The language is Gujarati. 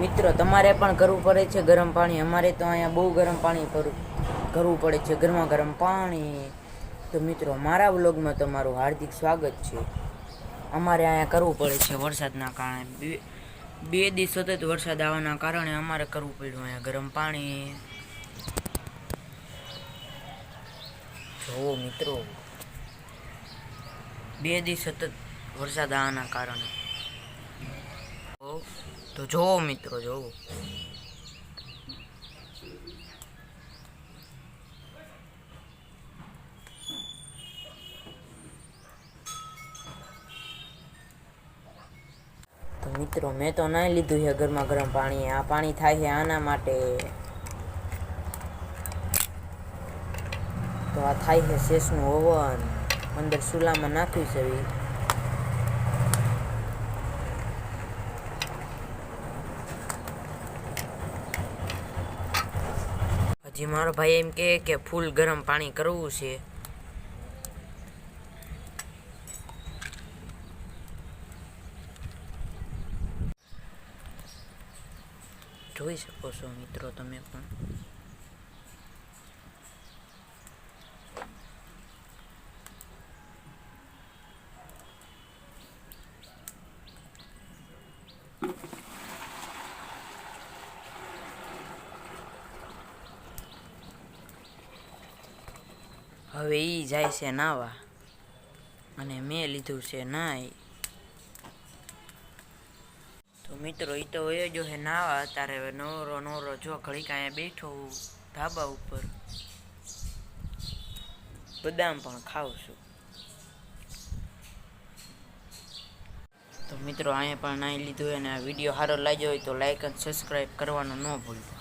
મિત્રો તમારે પણ કરવું પડે છે ગરમ પાણી. અમારે તો અહીંયા બહુ ગરમ પાણી કરવું પડે છે, ગરમા ગરમ પાણી. તો મિત્રો મારા વ્લોગમાં તમારું હાર્દિક સ્વાગત છે. અમારે અહીંયા કરવું પડે છે વરસાદના કારણે, બે દિવસ સતત વરસાદ આવવાના કારણે અમારે કરવું પડ્યું અહીંયા ગરમ પાણી. જોવો મિત્રો, બે દિવસ સતત વરસાદ આવવાના કારણે. તો જોવો મિત્રો, જોવો. તો મિત્રો મેં તો નાઈ લીધું છે ગરમા ગરમ પાણી. આ પાણી થાય છે આના માટે. તો આ થાય છે શેષનું ઓવન, અંદર ચૂલામાં નાખ્યું છે. હજી મારો ભાઈ એમ કે ફૂલ ગરમ પાણી કરવું છે. જોઈ શકો છો મિત્રો તમે પણ. હવે ઈ જાય છે નાવા અને મેં લીધું છે નાઈ. તો મિત્રો એ તો એ જો હે નાવા. અત્યારે નવરો જો ઘડીક અહીંયા બેઠો ધાબા ઉપર, બદામ પણ ખાઉં છું. તો મિત્રો અહીંયા પણ નાઈ લીધું. અને આ વિડીયો સારો લાગ્યો હોય તો લાઈક અને સબસ્ક્રાઈબ કરવાનું ન ભૂલતા.